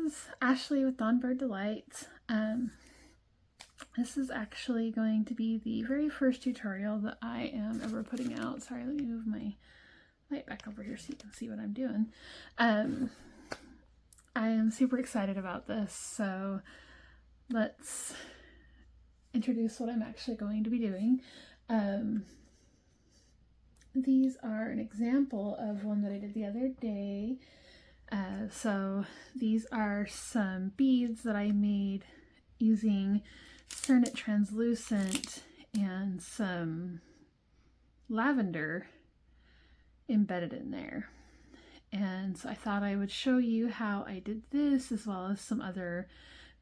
is Ashley with Dawnbird Delights. This is actually going to be the very first tutorial that I am ever putting out. Sorry, let me move my light back over here so you can see what I'm doing. I am super excited about this, so let's introduce what I'm actually going to be doing. These are an example of one that I did the other day. So these are some beads that I made using Cernet translucent and some lavender embedded in there. And so I thought I would show you how I did this, as well as some other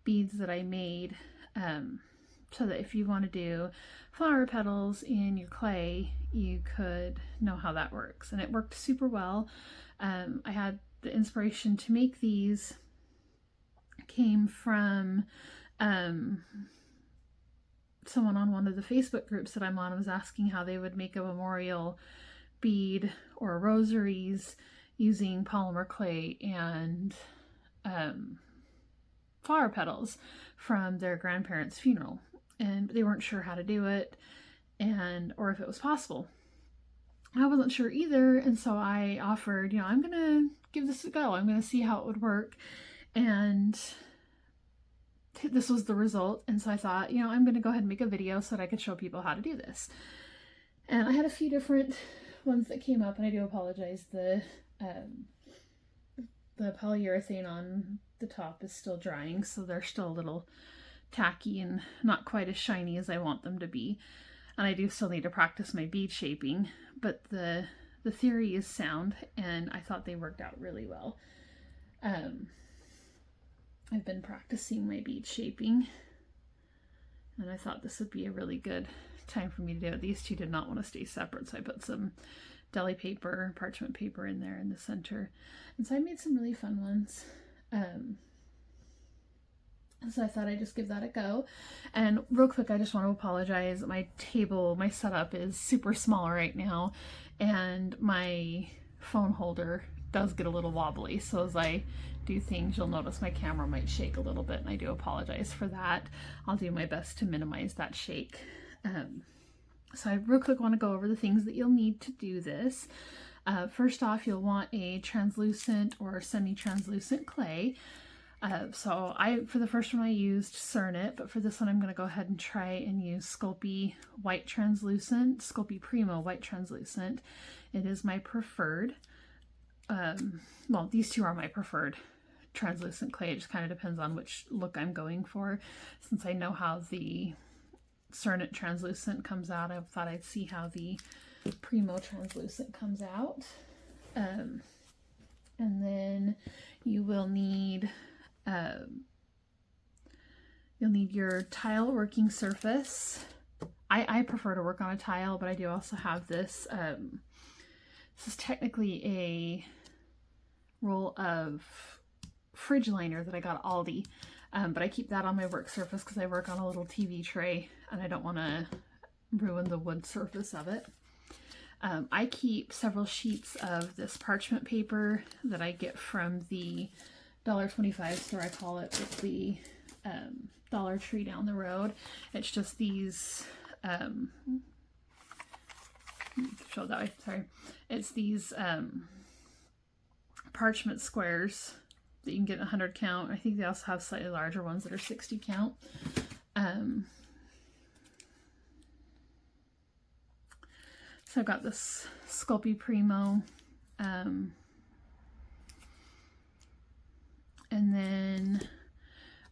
beads that I made, so that if you want to do flower petals in your clay, you could know how that works. And it worked super well. I had the inspiration to make these came from someone on one of the Facebook groups that I'm on was asking how they would make a memorial bead or rosaries using polymer clay and flower petals from their grandparents' funeral, and they weren't sure how to do it or if it was possible. I wasn't sure either, and so I offered, I'm gonna give this a go. I'm gonna see how it would work, and this was the result. And so I thought, I'm gonna go ahead and make a video so that I could show people how to do this. And I had a few different ones that came up, and I do apologize. The polyurethane on the top is still drying, so they're still a little tacky and not quite as shiny as I want them to be. And I do still need to practice my bead shaping, but the theory is sound, and I thought they worked out really well. I've been practicing my bead shaping, and I thought this would be a really good time for me to do it. These two did not want to stay separate, so I put some deli paper, parchment paper in there in the center. And so I made some really fun ones. So I thought I'd just give that a go. And real quick, I just want to apologize. My setup is super small right now, and my phone holder does get a little wobbly. So as I do things, you'll notice my camera might shake a little bit, and I do apologize for that. I'll do my best to minimize that shake. So I real quick want to go over the things that you'll need to do this. First off, you'll want a translucent or semi-translucent clay. So for the first one I used Cernet, but for this one I'm going to go ahead and try and use Sculpey White Translucent, Sculpey Primo White Translucent. It is my preferred. Well, these two are my preferred translucent clay. It just kind of depends on which look I'm going for. Since I know how the Cernet translucent comes out, I thought I'd see how the Primo translucent comes out. And then you will need you'll need your tile working surface. I prefer to work on a tile, but I do also have this. This is technically a roll of fridge liner that I got at Aldi, but I keep that on my work surface because I work on a little TV tray and I don't want to ruin the wood surface of it. I keep several sheets of this parchment paper that I get from the $1.25 store, I call it, with the Dollar Tree down the road. It's just these, show that way, sorry. It's these parchment squares that you can get in 100 count. I think they also have slightly larger ones that are 60 count. So I've got this Sculpey Primo, and then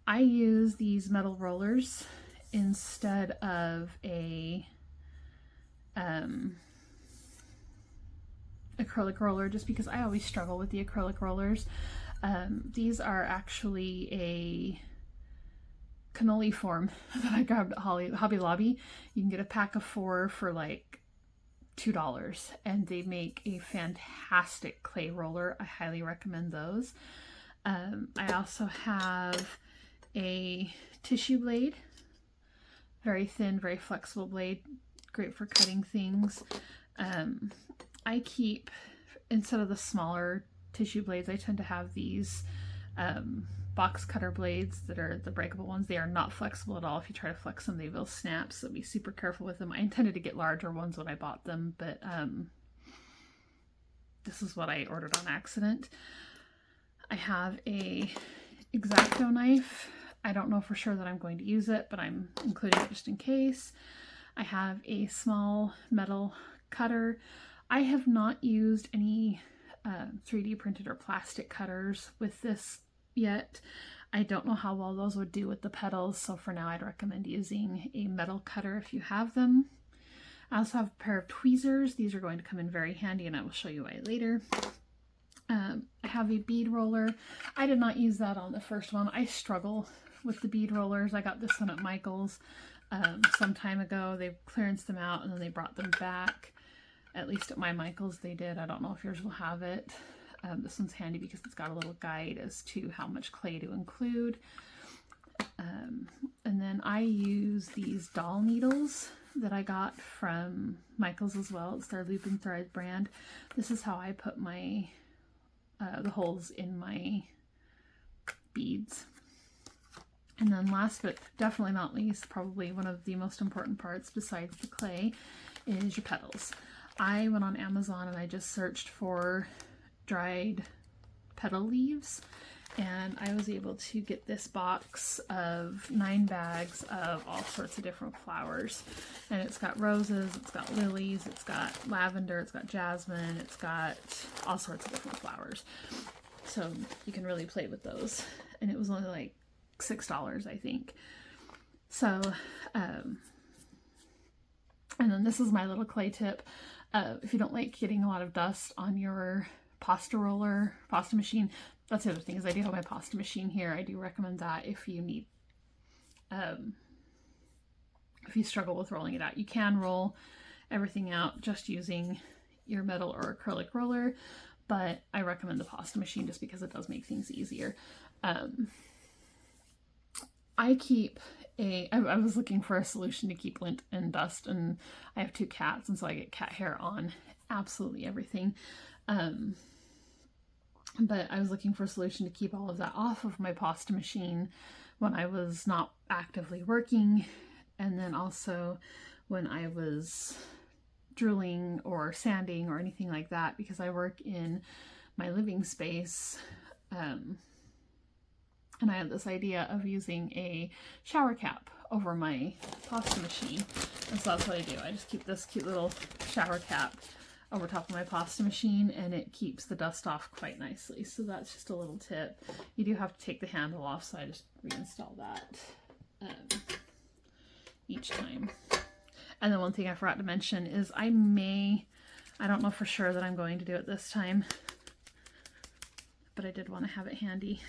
I use these metal rollers instead of a acrylic roller, just because I always struggle with the acrylic rollers. These are actually a cannoli form that I grabbed at Hobby Lobby. You can get a pack of 4 for like $2, and they make a fantastic clay roller. I highly recommend those. I also have a tissue blade, very thin, very flexible blade, great for cutting things. I keep, instead of the smaller tissue blades, I tend to have these box cutter blades that are the breakable ones. They are not flexible at all. If you try to flex them, they will snap, so be super careful with them. I intended to get larger ones when I bought them, but this is what I ordered on accident. I have a X-Acto knife. I don't know for sure that I'm going to use it, but I'm including it just in case. I have a small metal cutter. I have not used any 3D printed or plastic cutters with this yet. I don't know how well those would do with the petals, so for now I'd recommend using a metal cutter if you have them. I also have a pair of tweezers. These are going to come in very handy, and I will show you why later. I have a bead roller. I did not use that on the first one. I struggle with the bead rollers. I got this one at Michael's some time ago. They clearanced them out and then they brought them back. At least at my Michael's they did. I don't know if yours will have it. This one's handy because it's got a little guide as to how much clay to include. And then I use these doll needles that I got from Michael's as well. It's their Loop and Thread brand. This is how I put my the holes in my beads. And then last but definitely not least, probably one of the most important parts besides the clay, is your petals. I went on Amazon and I just searched for dried petal leaves, and I was able to get this box of 9 bags of all sorts of different flowers. And it's got roses, it's got lilies, it's got lavender, it's got jasmine, it's got all sorts of different flowers. So you can really play with those. And it was only like $6, I think. So, and then this is my little clay tip. If you don't like getting a lot of dust on your pasta machine, that's the other thing, is I do have my pasta machine here. I do recommend that if you need, if you struggle with rolling it out. You can roll everything out just using your metal or acrylic roller, but I recommend the pasta machine just because it does make things easier. I was looking for a solution to keep lint and dust, and I have 2 cats, and so I get cat hair on absolutely everything. But I was looking for a solution to keep all of that off of my pasta machine when I was not actively working, and then also when I was drilling or sanding or anything like that, because I work in my living space. And I had this idea of using a shower cap over my pasta machine. And so that's what I do. I just keep this cute little shower cap over top of my pasta machine, and it keeps the dust off quite nicely. So that's just a little tip. You do have to take the handle off, so I just reinstall that each time. And then one thing I forgot to mention is I don't know for sure that I'm going to do it this time, but I did want to have it handy.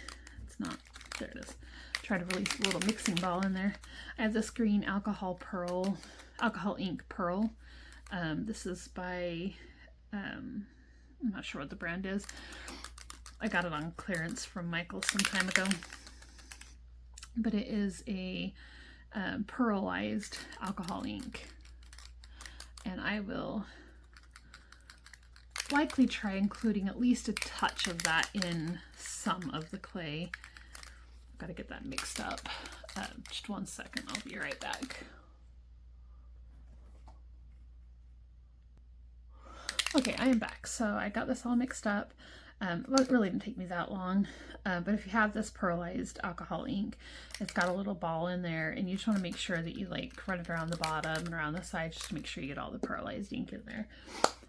It's not, there it is. Try to release a little mixing ball in there. I have this green alcohol ink pearl. This is by, I'm not sure what the brand is. I got it on clearance from Michael's some time ago. But it is a pearlized alcohol ink. And I will likely try including at least a touch of that in some of the clay. I've got to get that mixed up. Just 1 second, I'll be right back. Okay, I am back. So I got this all mixed up. It really didn't take me that long, but if you have this pearlized alcohol ink, it's got a little ball in there, and you just want to make sure that you like run it around the bottom and around the sides just to make sure you get all the pearlized ink in there.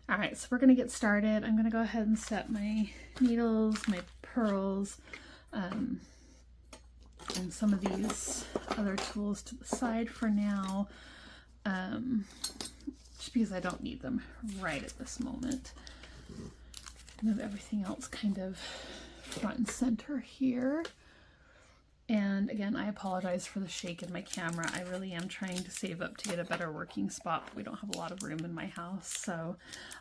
All right, so we're going to get started. I'm going to go ahead and set my needles, my pearls, and some of these other tools to the side for now, just because I don't need them right at this moment. Move everything else kind of front and center here. And again, I apologize for the shake in my camera. I really am trying to save up to get a better working spot, but we don't have a lot of room in my house, so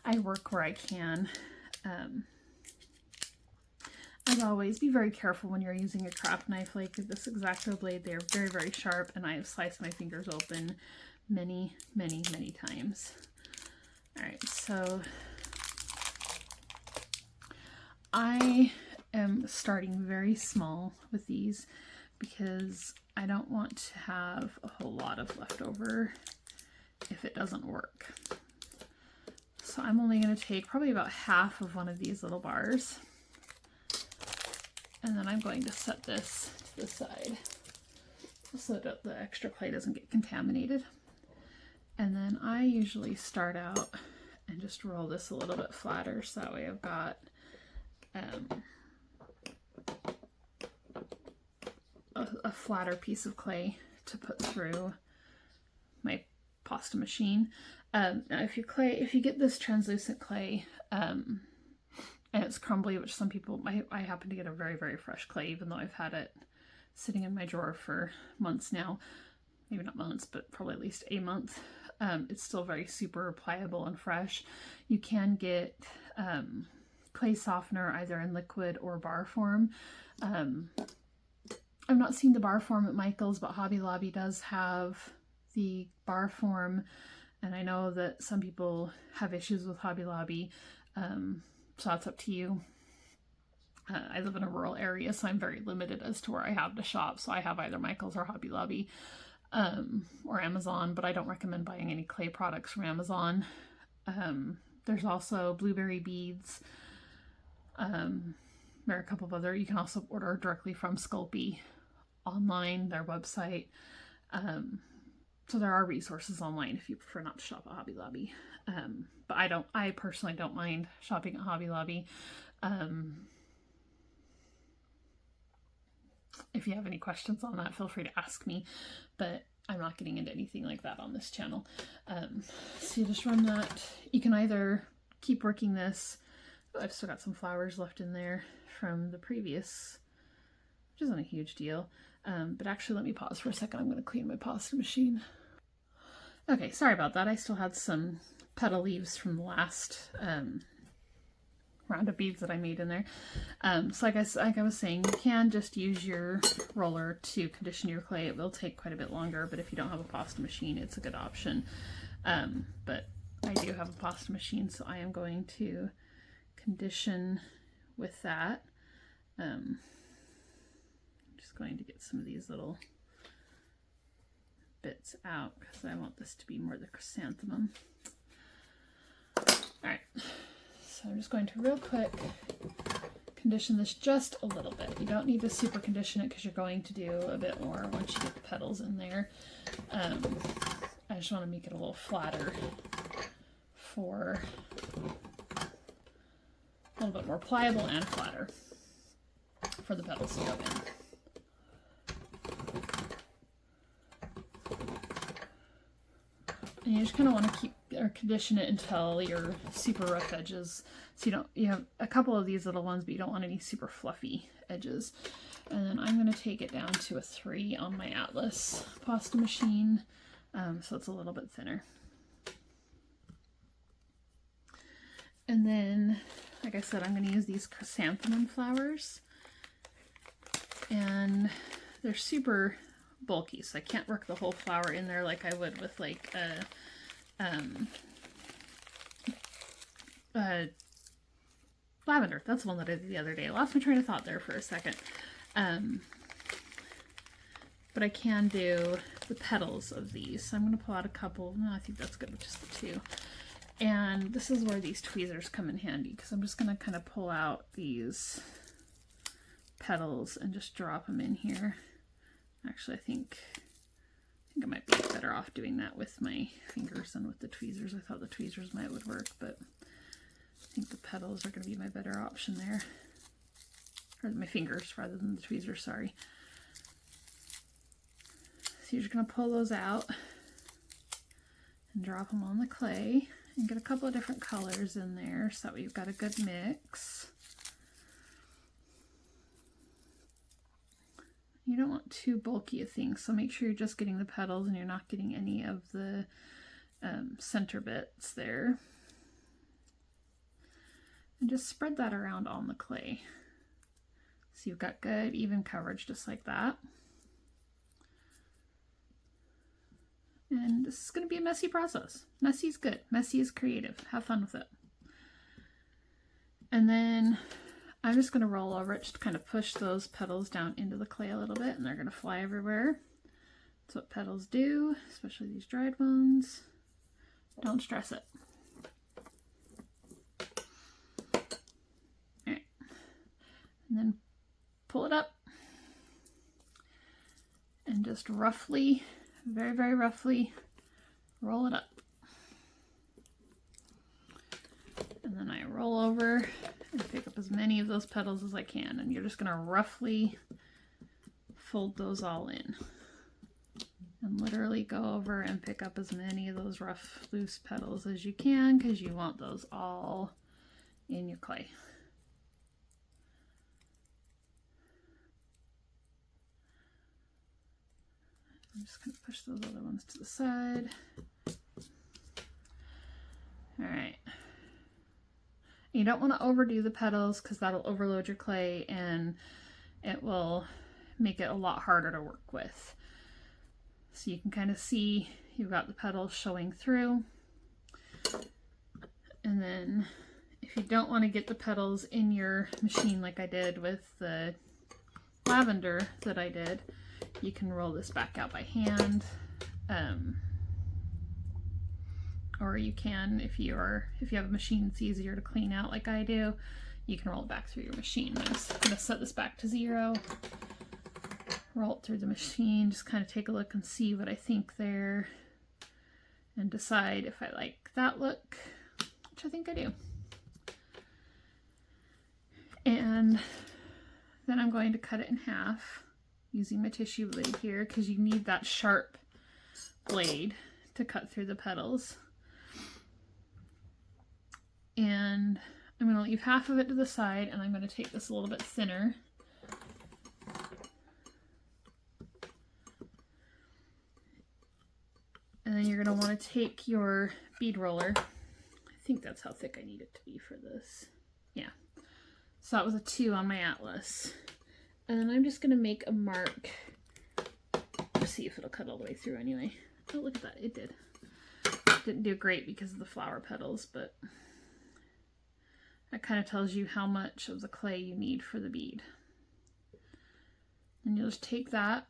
I work where I can. As always, be very careful when you're using a craft knife like this X-Acto blade. They're very, very sharp, and I have sliced my fingers open many, many, many times. All right, so I am starting very small with these because I don't want to have a whole lot of leftover if it doesn't work. So I'm only going to take probably about half of one of these little bars, and then I'm going to set this to the side so that the extra clay doesn't get contaminated. And then I usually start out and just roll this a little bit flatter, so that way I've got a flatter piece of clay to put through my pasta machine. Now if you get this translucent clay and it's crumbly, which some people, I happen to get a very, very fresh clay, even though I've had it sitting in my drawer for months now. Maybe not months, but probably at least a month. It's still very super pliable and fresh. You can get clay softener either in liquid or bar form. I've not seen the bar form at Michael's, but Hobby Lobby does have the bar form, and I know that some people have issues with Hobby Lobby, so that's up to you. I live in a rural area, so I'm very limited as to where I have to shop, so I have either Michael's or Hobby Lobby or Amazon, but I don't recommend buying any clay products from Amazon. There's also blueberry beads. There are a couple of other, you can also order directly from Sculpey online, their website. So there are resources online if you prefer not to shop at Hobby Lobby. But I personally don't mind shopping at Hobby Lobby. If you have any questions on that, feel free to ask me, but I'm not getting into anything like that on this channel. So you just run that. You can either keep working this. I've still got some flowers left in there from the previous, which isn't a huge deal. But actually, let me pause for a second. I'm going to clean my pasta machine. Okay, sorry about that. I still had some petal leaves from the last round of beads that I made in there. So like I was saying, you can just use your roller to condition your clay. It will take quite a bit longer, but if you don't have a pasta machine, it's a good option. But I do have a pasta machine, so I am going to condition with that. I'm just going to get some of these little bits out because I want this to be more the chrysanthemum. Alright, so I'm just going to real quick condition this just a little bit. You don't need to super condition it because you're going to do a bit more once you get the petals in there. I just want to make it a little flatter for a little bit more pliable and flatter for the petals to go in. And you just kind of want to keep or condition it until your super rough edges. So you have a couple of these little ones, but you don't want any super fluffy edges. And then I'm going to take it down to a 3 on my Atlas pasta machine, so it's a little bit thinner. And then, like I said, I'm going to use these chrysanthemum flowers, and they're super bulky, so I can't work the whole flower in there like I would with like a lavender. That's the one that I did the other day. I lost my train of thought there for a second. But I can do the petals of these. So I'm going to pull out a couple. No, I think that's good with just the 2. And this is where these tweezers come in handy, because I'm just going to kind of pull out these petals and just drop them in here. Actually, I think I might be better off doing that with my fingers than with the tweezers. I thought the tweezers would work, but I think the petals are going to be my better option there. Or my fingers rather than the tweezers, sorry. So you're just going to pull those out and drop them on the clay and get a couple of different colors in there so that we've got a good mix. You don't want too bulky of things, so make sure you're just getting the petals and you're not getting any of the center bits there. And just spread that around on the clay. So you've got good even coverage just like that. And this is going to be a messy process. Messy is good. Messy is creative. Have fun with it. And then I'm just going to roll over it, just kind of push those petals down into the clay a little bit, and they're going to fly everywhere. That's what petals do, especially these dried ones. Don't stress it. Alright. And then pull it up and just roughly, very, very roughly roll it up. And then I roll over and pick up as many of those petals as I can, and you're just going to roughly fold those all in. And literally go over and pick up as many of those rough, loose petals as you can, because you want those all in your clay. I'm just going to push those other ones to the side. Alright. You don't want to overdo the petals because that'll overload your clay and it will make it a lot harder to work with. So you can kind of see you've got the petals showing through. And then if you don't want to get the petals in your machine like I did with the lavender that I did, you can roll this back out by hand. Or you can, if you have a machine that's easier to clean out like I do, you can roll it back through your machine. I'm just going to set this back to 0. Roll it through the machine, just kind of take a look and see what I think there and decide if I like that look, which I think I do. And then I'm going to cut it in half using my tissue blade here because you need that sharp blade to cut through the petals. And I'm going to leave half of it to the side, and I'm going to take this a little bit thinner. And then you're going to want to take your bead roller. I think that's how thick I need it to be for this. Yeah. So that was a 2 on my atlas. And then I'm just going to make a mark. Let's see if it'll cut all the way through anyway. Oh, look at that. It did. Didn't do great because of the flower petals, but that kind of tells you how much of the clay you need for the bead. And you'll just take that,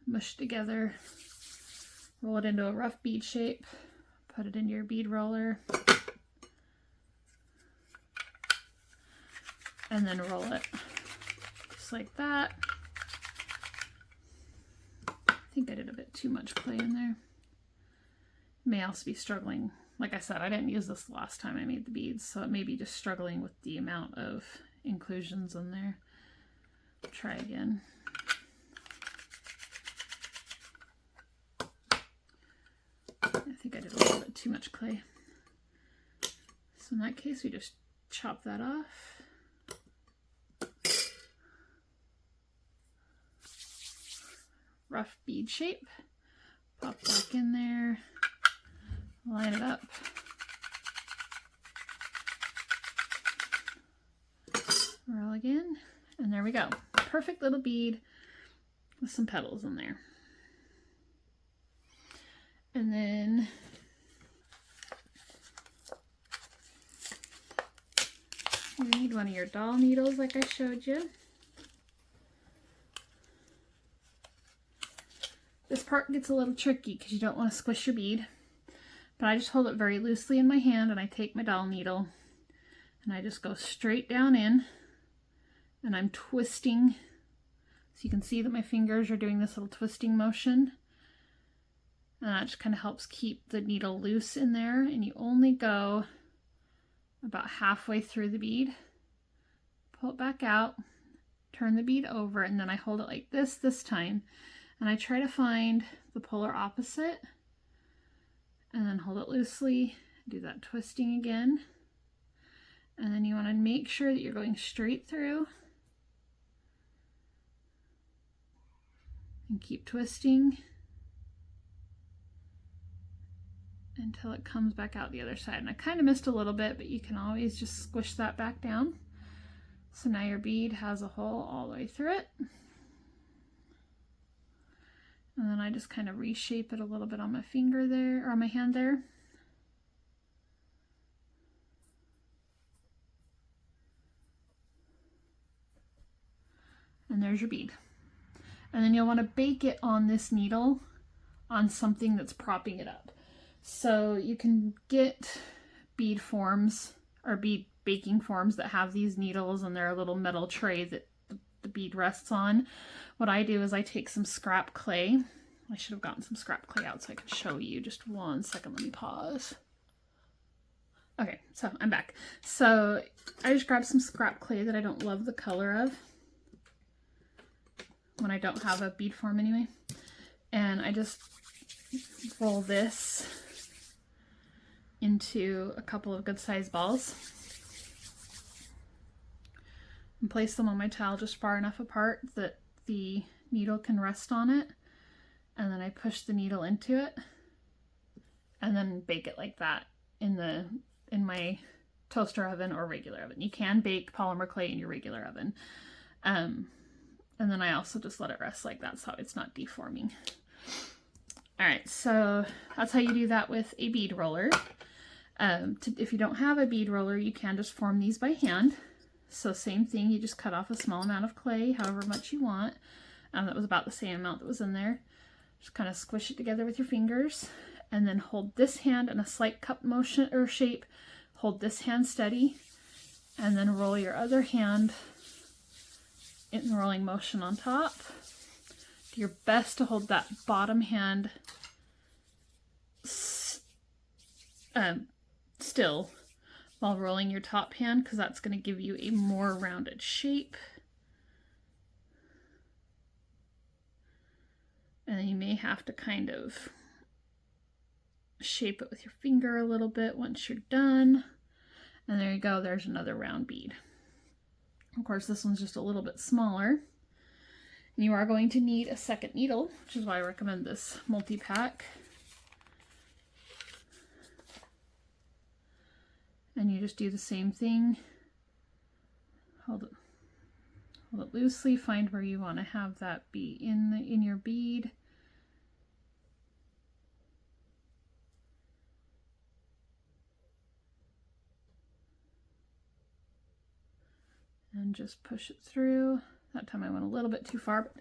mush together, roll it into a rough bead shape, put it in your bead roller, and then roll it just like that. I think I did a bit too much clay in there. May also be struggling. Like I said, I didn't use this last time I made the beads, so it may be just struggling with the amount of inclusions in there. Try again. I think I did a little bit too much clay. So in that case, we just chop that off. Rough bead shape. Pop back in there. Line it up. Roll again. And there we go. Perfect little bead with some petals in there. And then you need one of your doll needles like I showed you. This part gets a little tricky because you don't want to squish your bead. But I just hold it very loosely in my hand and I take my doll needle and I just go straight down in and I'm twisting. So you can see that my fingers are doing this little twisting motion. And that just kind of helps keep the needle loose in there. And you only go about halfway through the bead. Pull it back out, turn the bead over, and then I hold it like this time. And I try to find the polar opposite. And then hold it loosely, do that twisting again. And then you want to make sure that you're going straight through. And keep twisting until it comes back out the other side. And I kind of missed a little bit, but you can always just squish that back down. So now your bead has a hole all the way through it. And then I just kind of reshape it a little bit on my finger there, or on my hand there. And there's your bead. And then you'll want to bake it on this needle on something that's propping it up. So you can get bead forms or bead baking forms that have these needles, and they're a little metal tray that the bead rests on. What I do is I take some scrap clay. I should have gotten some scrap clay out so I could show you. Just one second, let me pause. Okay, so I'm back. So I just grabbed some scrap clay that I don't love the color of, when I don't have a bead form anyway. And I just roll this into a couple of good sized balls and place them on my towel just far enough apart that the needle can rest on it. And then I push the needle into it and then bake it like that in my toaster oven or regular oven. You can bake polymer clay in your regular oven. And then I also just let it rest like that so it's not deforming. All right, so that's how you do that with a bead roller. If you don't have a bead roller, you can just form these by hand. So same thing, you just cut off a small amount of clay, however much you want. That was about the same amount that was in there. Just kind of squish it together with your fingers, and then hold this hand in a slight cup motion or shape. Hold this hand steady, and then roll your other hand in the rolling motion on top. Do your best to hold that bottom hand still while rolling your top hand, because that's going to give you a more rounded shape. And then you may have to kind of shape it with your finger a little bit once you're done. And there you go, there's another round bead. Of course, this one's just a little bit smaller. And you are going to need a second needle, which is why I recommend this multi-pack. And you just do the same thing. Hold it loosely, find where you want to have that be in your bead. And just push it through. That time I went a little bit too far, but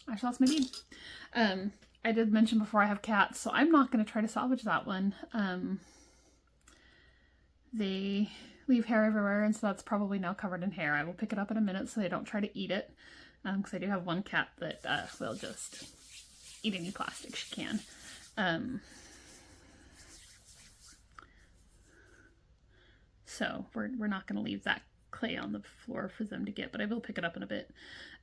I just lost my bead. I did mention before I have cats, so I'm not going to try to salvage that one. They leave hair everywhere, and so that's probably now covered in hair. I will pick it up in a minute so they don't try to eat it, because I do have one cat that will just eat any plastic she can. So we're not going to leave that clay on the floor for them to get, but I will pick it up in a bit.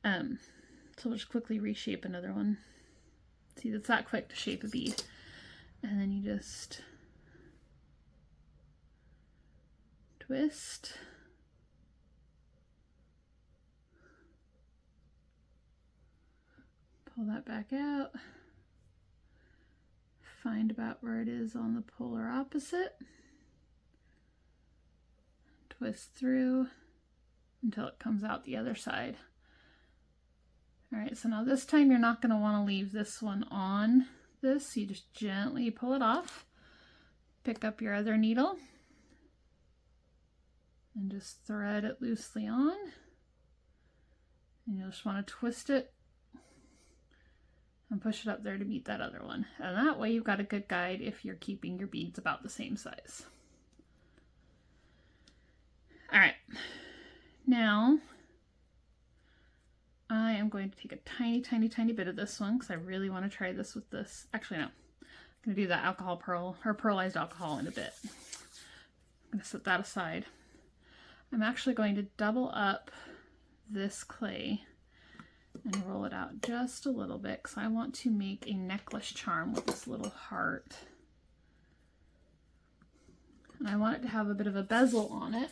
So we'll just quickly reshape another one. See, it's that quick to shape a bead. And then you just twist. Pull that back out. Find about where it is on the polar opposite. Twist through until it comes out the other side. All right, so now this time you're not going to want to leave this one on this. You just gently pull it off. Pick up your other needle and just thread it loosely on. And you'll just want to twist it and push it up there to meet that other one. And that way you've got a good guide if you're keeping your beads about the same size. All right, now I am going to take a tiny bit of this one because I really want to try this with this. Actually, no, I'm going to do that alcohol pearl or pearlized alcohol in a bit. I'm going to set that aside. I'm actually going to double up this clay and roll it out just a little bit because I want to make a necklace charm with this little heart. And I want it to have a bit of a bezel on it.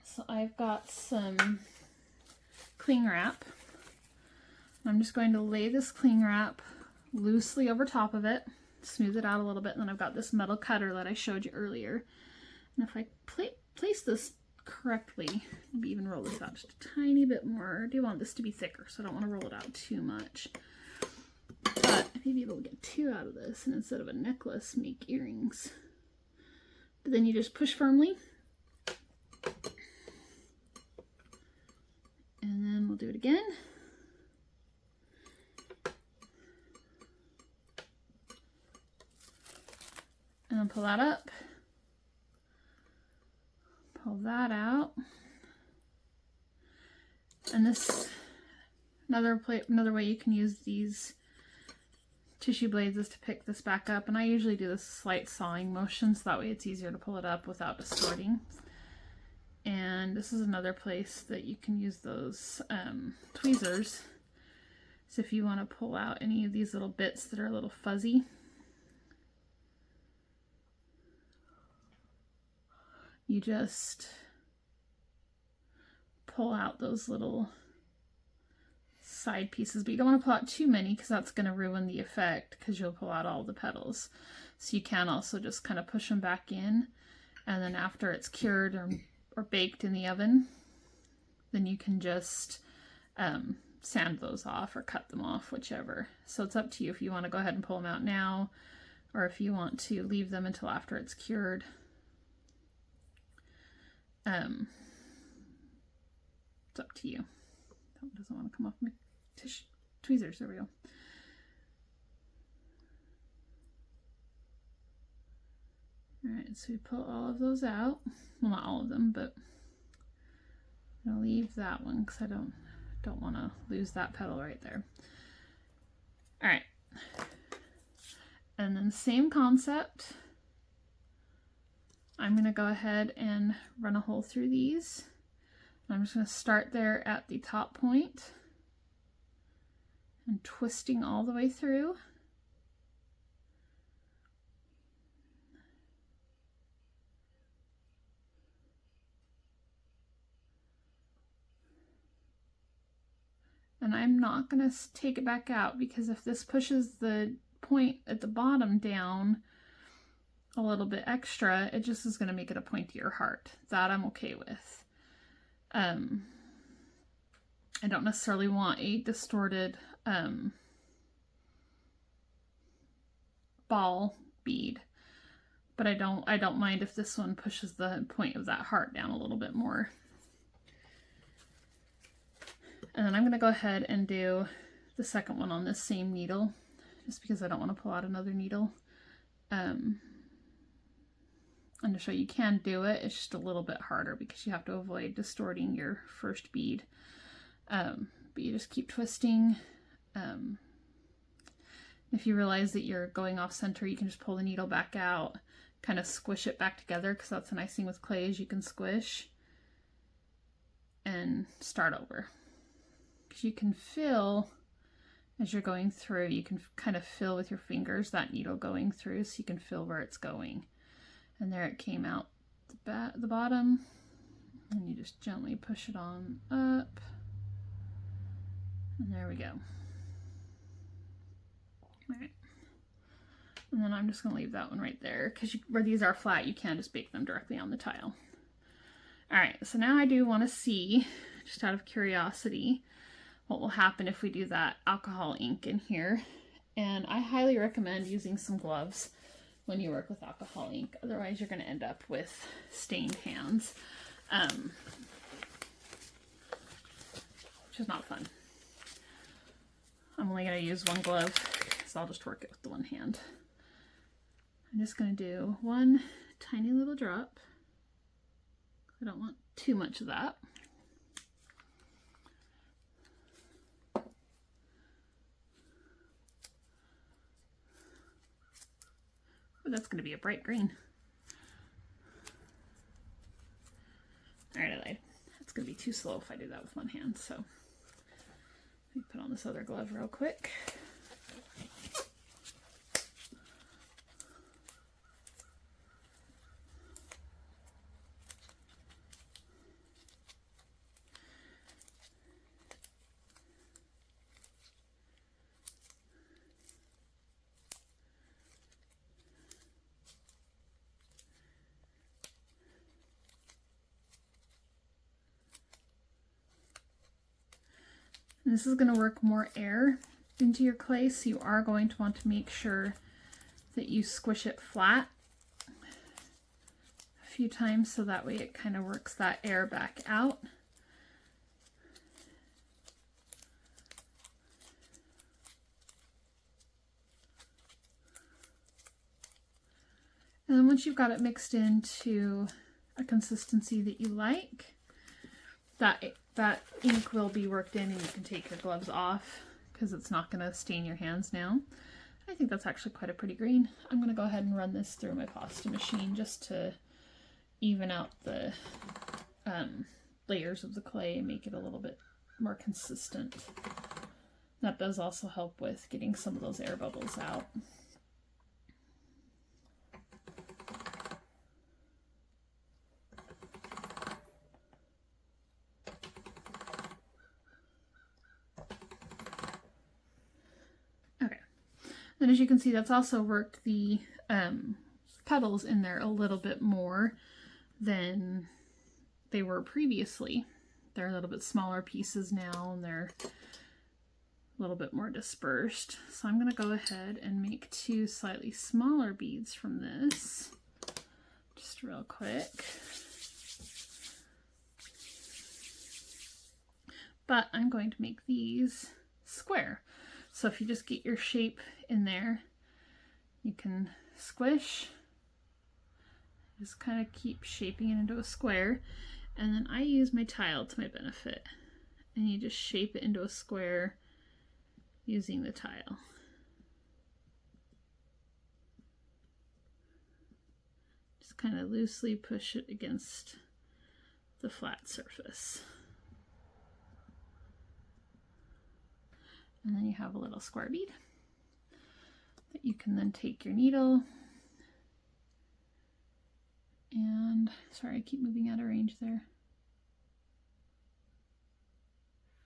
So I've got some cling wrap. I'm just going to lay this cling wrap loosely over top of it, smooth it out a little bit, and then I've got this metal cutter that I showed you earlier. And if I place this correctly, maybe even roll this out just a tiny bit more. I do want this to be thicker, so I don't want to roll it out too much. But I may be able to get two out of this, and instead of a necklace, make earrings. But then you just push firmly, do it again. And then pull that up. Pull that out. And this, another way you can use these tissue blades is to pick this back up. And I usually do this slight sawing motion, so that way it's easier to pull it up without distorting. And this is another place that you can use those tweezers. So if you want to pull out any of these little bits that are a little fuzzy, you just pull out those little side pieces, but you don't want to pull out too many because that's going to ruin the effect, because you'll pull out all the petals. So you can also just kind of push them back in, and then after it's cured or baked in the oven, then you can just sand those off or cut them off, whichever. So it's up to you if you want to go ahead and pull them out now, or if you want to leave them until after it's cured. It's up to you. That doesn't want to come off my tweezers. There we go. Alright, so we pull all of those out. Well, not all of them, but I'm going to leave that one because I don't want to lose that petal right there. Alright. And then same concept. I'm going to go ahead and run a hole through these. I'm just going to start there at the top point and twisting all the way through. And I'm not going to take it back out, because if this pushes the point at the bottom down a little bit extra, it just is going to make it a pointier heart. That I'm okay with. I don't necessarily want a distorted ball bead, but I don't mind if this one pushes the point of that heart down a little bit more. And then I'm going to go ahead and do the second one on this same needle, just because I don't want to pull out another needle. And to show you can do it, it's just a little bit harder because you have to avoid distorting your first bead. But you just keep twisting. If you realize that you're going off center, you can just pull the needle back out, kind of squish it back together, because that's the nice thing with clay is you can squish and start over. Because you can feel, as you're going through, you can kind of feel with your fingers that needle going through, so you can feel where it's going. And there it came out the bottom, and you just gently push it on up, and there we go. All right, and then I'm just going to leave that one right there, because where these are flat, you can just bake them directly on the tile. All right, so now I do want to see, just out of curiosity, what will happen if we do that alcohol ink in here. And I highly recommend using some gloves when you work with alcohol ink. Otherwise, you're going to end up with stained hands, which is not fun. I'm only going to use one glove, so I'll just work it with the one hand. I'm just going to do one tiny little drop. I don't want too much of that. Oh, that's going to be a bright green. Alright, I lied. It's going to be too slow if I do that with one hand, so let me put on this other glove real quick. And this is going to work more air into your clay, so you are going to want to make sure that you squish it flat a few times, so that way it kind of works that air back out. And then once you've got it mixed into a consistency that you like, that ink will be worked in and you can take your gloves off because it's not going to stain your hands now. I think that's actually quite a pretty green. I'm going to go ahead and run this through my pasta machine just to even out the layers of the clay and make it a little bit more consistent. That does also help with getting some of those air bubbles out. Okay, and as you can see, that's also worked the petals in there a little bit more than they were previously. They're a little bit smaller pieces now and they're a little bit more dispersed. So I'm going to go ahead and make 2 slightly smaller beads from this, just real quick. But I'm going to make these square. So if you just get your shape in there, you can squish, just kind of keep shaping it into a square. And then I use my tile to my benefit. And you just shape it into a square using the tile. Just kind of loosely push it against the flat surface. And then you have a little square bead that you can then take your needle and, sorry, I keep moving out of range there.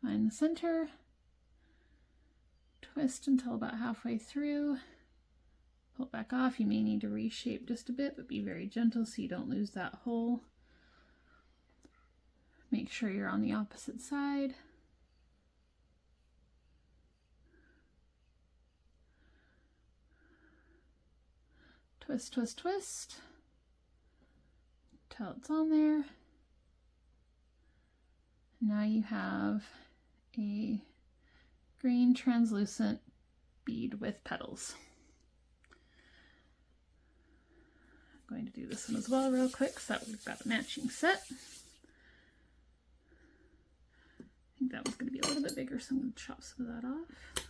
Find the center, twist until about halfway through, pull it back off. You may need to reshape just a bit, but be very gentle so you don't lose that hole. Make sure you're on the opposite side. Twist, twist, twist. Till it's on there. Now you have a green translucent bead with petals. I'm going to do this one as well real quick so that we've got a matching set. I think that one's going to be a little bit bigger, so I'm going to chop some of that off.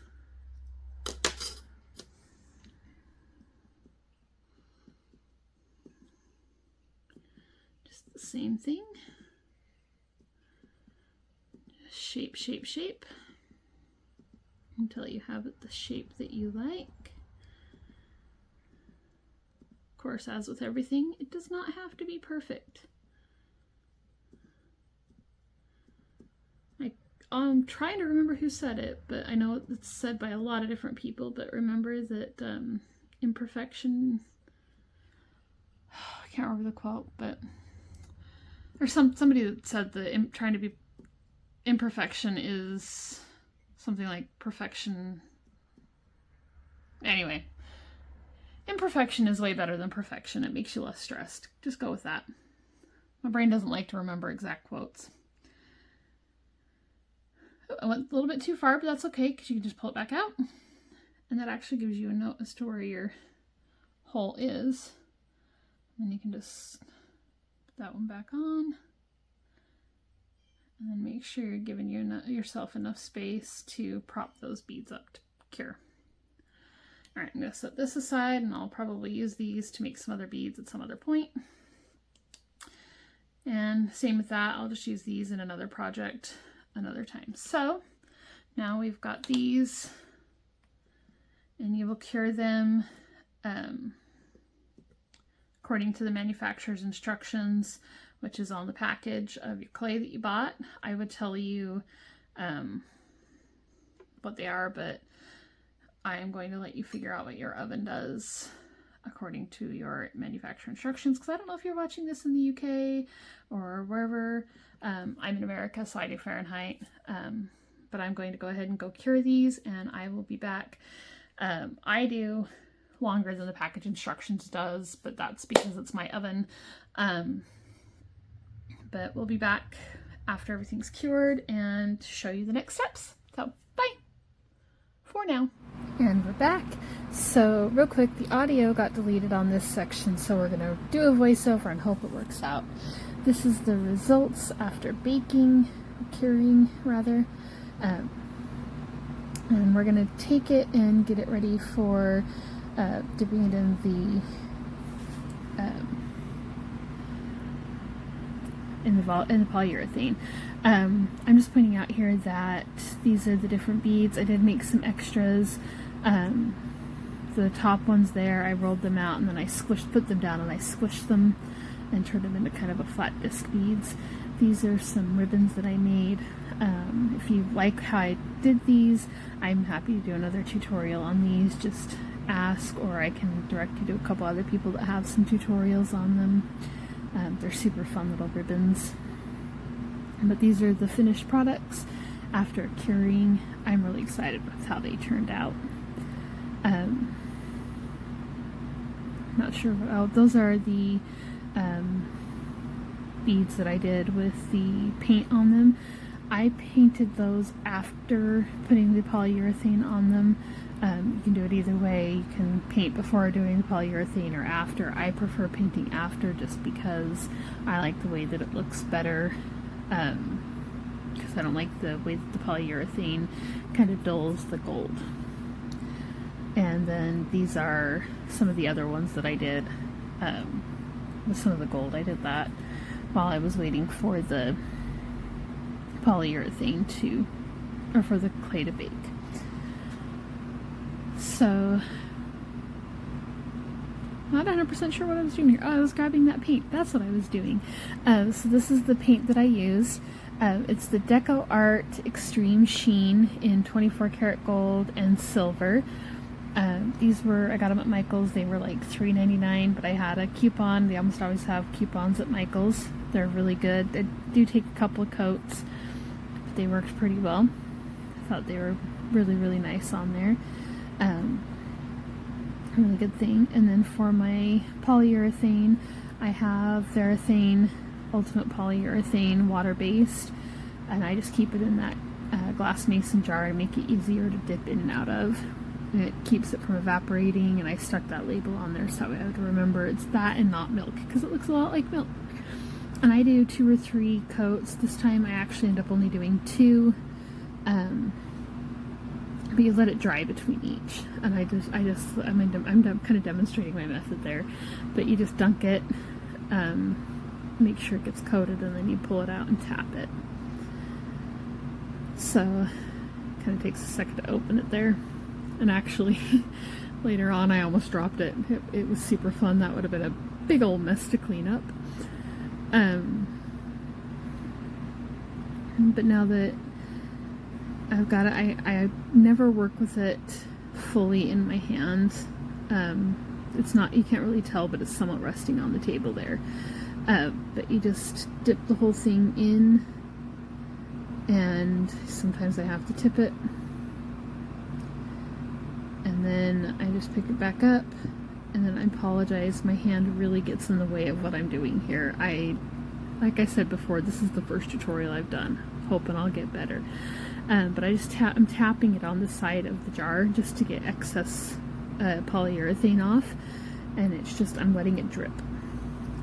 Same thing. Shape, shape, shape until you have it the shape that you like. Of course, as with everything, it does not have to be perfect. I'm trying to remember who said it, but I know it's said by a lot of different people, but remember that imperfection, I can't remember the quote, but there's somebody that said that trying to be imperfection is something like perfection. Anyway, imperfection is way better than perfection. It makes you less stressed. Just go with that. My brain doesn't like to remember exact quotes. Oh, I went a little bit too far, but that's okay because you can just pull it back out. And that actually gives you a note as to where your hole is. And you can just that one back on, and then make sure you're giving yourself enough space to prop those beads up to cure. All right, I'm going to set this aside, and I'll probably use these to make some other beads at some other point. And same with that, I'll just use these in another project another time. So now we've got these, and you will cure them according to the manufacturer's instructions, which is on the package of your clay that you bought. I would tell you what they are, but I am going to let you figure out what your oven does according to your manufacturer instructions, because I don't know if you're watching this in the UK or wherever. I'm in America, so I do Fahrenheit, but I'm going to go ahead and go cure these, and I will be back. I do longer than the package instructions does, but that's because it's my oven. But we'll be back after everything's cured and show you the next steps. So bye for now. And we're back. So real quick, the audio got deleted on this section, so we're gonna do a voiceover and hope it works out. This is the results after baking, curing rather, and we're gonna take it and get it ready for dipping it in the polyurethane. I'm just pointing out here that these are the different beads. I did make some extras. The top ones there, I rolled them out and then I put them down and I squished them and turned them into kind of a flat disc beads. These are some ribbons that I made. If you like how I did these, I'm happy to do another tutorial on these. Just ask, or I can direct you to a couple other people that have some tutorials on them. They're super fun little ribbons. But these are the finished products after curing. I'm really excited with how they turned out. Not sure. Oh, those are the beads that I did with the paint on them. I painted those after putting the polyurethane on them. You can do it either way. You can paint before doing the polyurethane or after. I prefer painting after just because I like the way that it looks better. Because I don't like the way that the polyurethane kind of dulls the gold. And then these are some of the other ones that I did with some of the gold. I did that while I was waiting for the polyurethane or for the clay to bake. So, not 100% sure what I was doing here. Oh, I was grabbing that paint. That's what I was doing. So this is the paint that I used. It's the Deco Art Extreme Sheen in 24 karat gold and silver. These were, I got them at Michael's. They were like $3.99, but I had a coupon. They almost always have coupons at Michael's. They're really good. They do take a couple of coats, but they worked pretty well. I thought they were really, really nice on there. Really good thing. And then for my polyurethane, I have Varathane Ultimate Polyurethane water-based, and I just keep it in that glass mason jar to make it easier to dip in and out of. And it keeps it from evaporating, and I stuck that label on there so I would remember it's that and not milk, because it looks a lot like milk. And I do 2 or 3 coats. This time I actually end up only doing 2. But you let it dry between each, and I'm kind of demonstrating my method there. But you just dunk it, make sure it gets coated, and then you pull it out and tap it. So it kind of takes a second to open it there. And actually, later on, I almost dropped it. It was super fun. That would have been a big old mess to clean up. But now that I've got it, I never work with it fully in my hands. It's not, you can't really tell, but it's somewhat resting on the table there. But you just dip the whole thing in, and sometimes I have to tip it. And then I just pick it back up, and then I apologize, my hand really gets in the way of what I'm doing here. Like I said before, this is the first tutorial I've done, hoping I'll get better. But I'm tapping it on the side of the jar just to get excess polyurethane off, and it's just, I'm letting it drip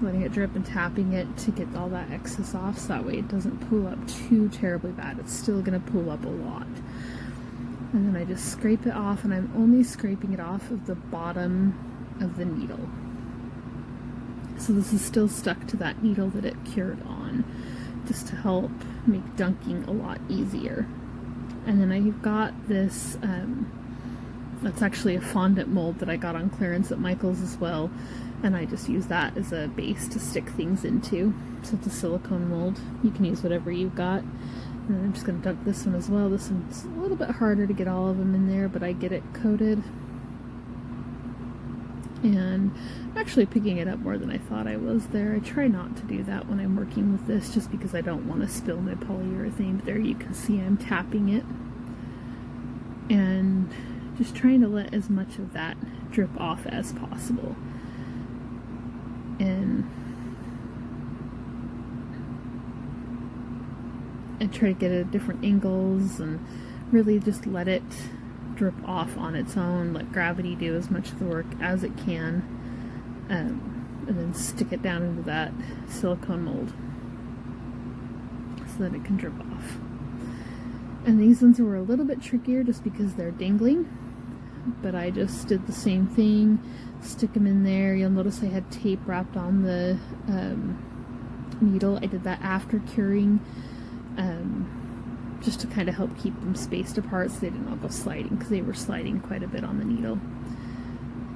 and tapping it to get all that excess off, so that way it doesn't pull up too terribly bad. It's still going to pull up a lot. And then I just scrape it off, and I'm only scraping it off of the bottom of the needle. So this is still stuck to that needle that it cured on, just to help make dunking a lot easier. And then I've got this, that's actually a fondant mold that I got on clearance at Michael's as well, and I just use that as a base to stick things into. So it's a silicone mold. You can use whatever you've got. And I'm just going to dunk this one as well. This one's a little bit harder to get all of them in there, but I get it coated. And I'm actually picking it up more than I thought I was there. I try not to do that when I'm working with this, just because I don't want to spill my polyurethane. But there you can see I'm tapping it. And just trying to let as much of that drip off as possible. And try to get it at different angles and really just let it drip off on its own, let gravity do as much of the work as it can, and then stick it down into that silicone mold so that it can drip off. And these ones were a little bit trickier just because they're dangling, but I just did the same thing, stick them in there. You'll notice I had tape wrapped on the needle. I did that after curing, just to kind of help keep them spaced apart so they didn't all go sliding, because they were sliding quite a bit on the needle.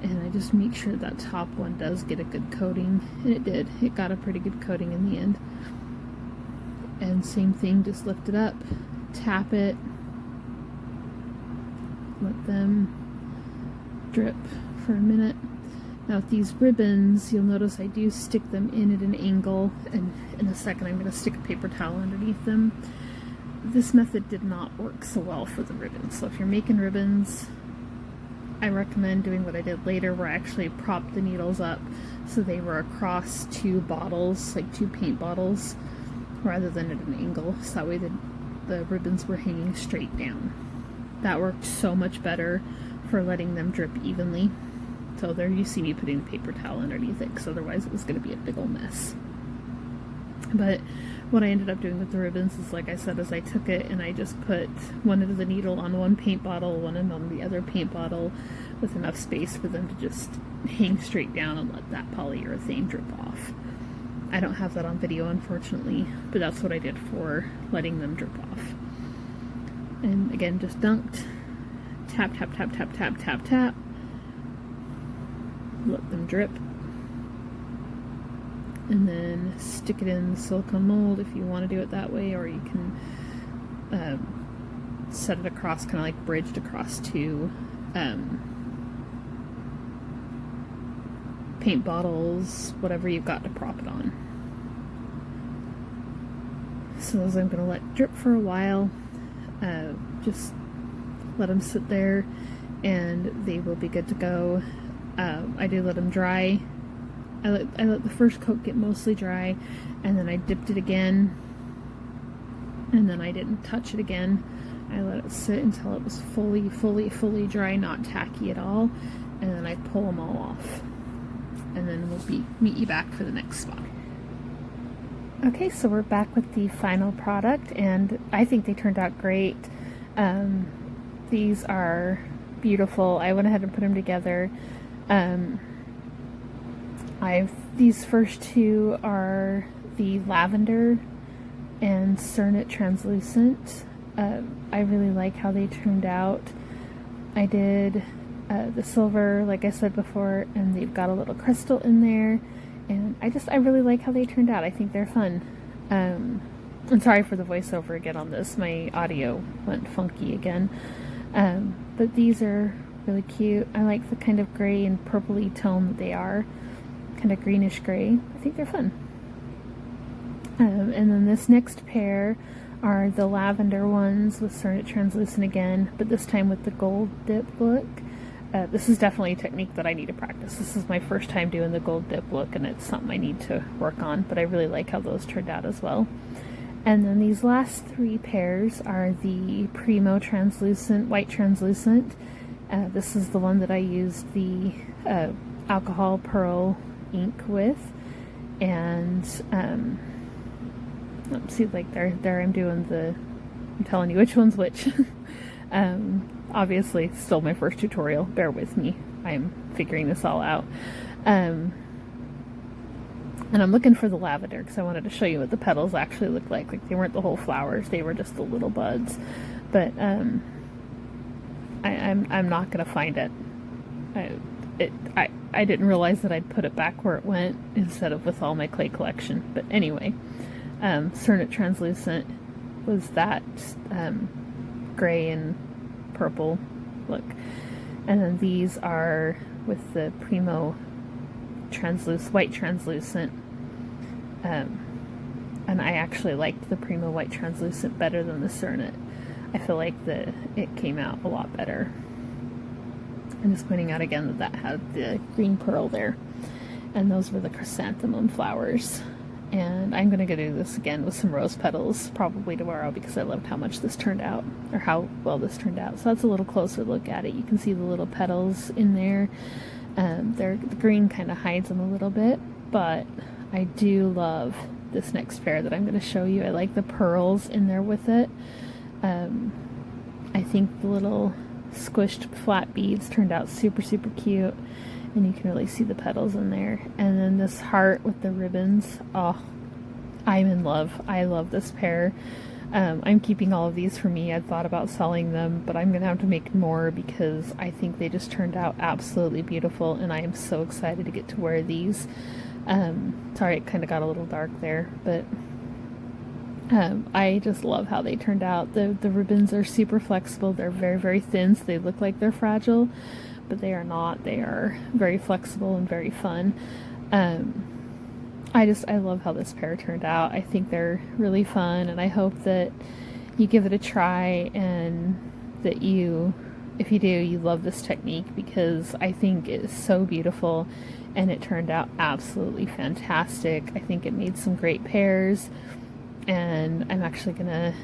And I just make sure that top one does get a good coating, and it did. It got a pretty good coating in the end. And same thing, just lift it up, tap it, let them drip for a minute. Now with these ribbons, you'll notice I do stick them in at an angle, and in a second I'm going to stick a paper towel underneath them. This method did not work so well for the ribbons, so if you're making ribbons, I recommend doing what I did later, where I actually propped the needles up so they were across two bottles, like two paint bottles, rather than at an angle, so that way the ribbons were hanging straight down. That worked so much better for letting them drip evenly. So there you see me putting the paper towel underneath it, because otherwise it was going to be a big old mess. But what I ended up doing with the ribbons is, like I said, is I took it and I just put one end of the needle on one paint bottle, one end on the other paint bottle, with enough space for them to just hang straight down and let that polyurethane drip off. I don't have that on video, unfortunately, but that's what I did for letting them drip off. And again, just dunked, tap, tap, tap, tap, tap, tap, tap, let them drip, and then stick it in the silicone mold if you want to do it that way, or you can set it across, kind of like bridged across two paint bottles, whatever you've got to prop it on. So those I'm going to let drip for a while, just let them sit there and they will be good to go. I do let them dry. I let the first coat get mostly dry, and then I dipped it again, and then I didn't touch it again. I let it sit until it was fully dry, not tacky at all, and then I pull them all off. And then we'll meet you back for the next spot. Okay, so we're back with the final product, and I think they turned out great. These are beautiful. I went ahead and put them together. These first two are the lavender and Cernet translucent. I really like how they turned out. I did the silver, like I said before, and they've got a little crystal in there, and I really like how they turned out. I think they're fun. I'm sorry for the voiceover again on this. My audio went funky again. But these are really cute. I like the kind of gray and purpley tone that they are. Kind of greenish gray. I think they're fun. And then this next pair are the lavender ones with Cernet translucent again, but this time with the gold dip look. This is definitely a technique that I need to practice. This is my first time doing the gold dip look, and it's something I need to work on, but I really like how those turned out as well. And then these last three pairs are the Primo translucent, white translucent. This is the one that I used the alcohol pearl ink with, and let's see, like there I'm doing I'm telling you which one's which. Obviously still my first tutorial, bear with me, I'm figuring this all out. And I'm looking for the lavender because I wanted to show you what the petals actually look like. Like, they weren't the whole flowers, they were just the little buds. But I'm not gonna find it. I didn't realize that I'd put it back where it went instead of with all my clay collection. But anyway, Cernet translucent was that gray and purple look, and then these are with the Primo white translucent, and I actually liked the Primo white translucent better than the Cernet. I feel like it came out a lot better. I'm just pointing out again that had the green pearl there, and those were the chrysanthemum flowers. And I'm going to go do this again with some rose petals probably tomorrow because I loved how much this turned out, or how well this turned out. So that's a little closer look at it. You can see the little petals in there. The green kind of hides them a little bit, but I do love this next pair that I'm going to show you. I like the pearls in there with it. I think the little squished flat beads turned out super, super cute. And you can really see the petals in there. And then this heart with the ribbons. Oh, I'm in love. I love this pair. I'm keeping all of these for me. I thought about selling them, but I'm going to have to make more because I think they just turned out absolutely beautiful. And I am so excited to get to wear these. Sorry, it kind of got a little dark there, but I just love how they turned out. The ribbons are super flexible. They're very, very thin, so they look like they're fragile, but they are not. They are very flexible and very fun. I love how this pair turned out. I think they're really fun, and I hope that you give it a try and that you, if you do, you love this technique because I think it's so beautiful and it turned out absolutely fantastic. I think it made some great pairs, and I'm actually gonna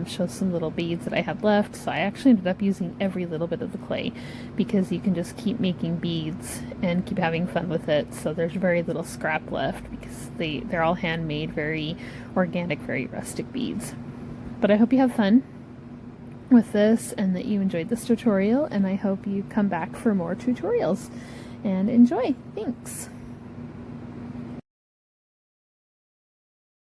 show some little beads that I had left. So I actually ended up using every little bit of the clay because you can just keep making beads and keep having fun with it. So there's very little scrap left because they're all handmade, very organic, very rustic beads. But I hope you have fun with this and that you enjoyed this tutorial, and I hope you come back for more tutorials and enjoy. Thanks.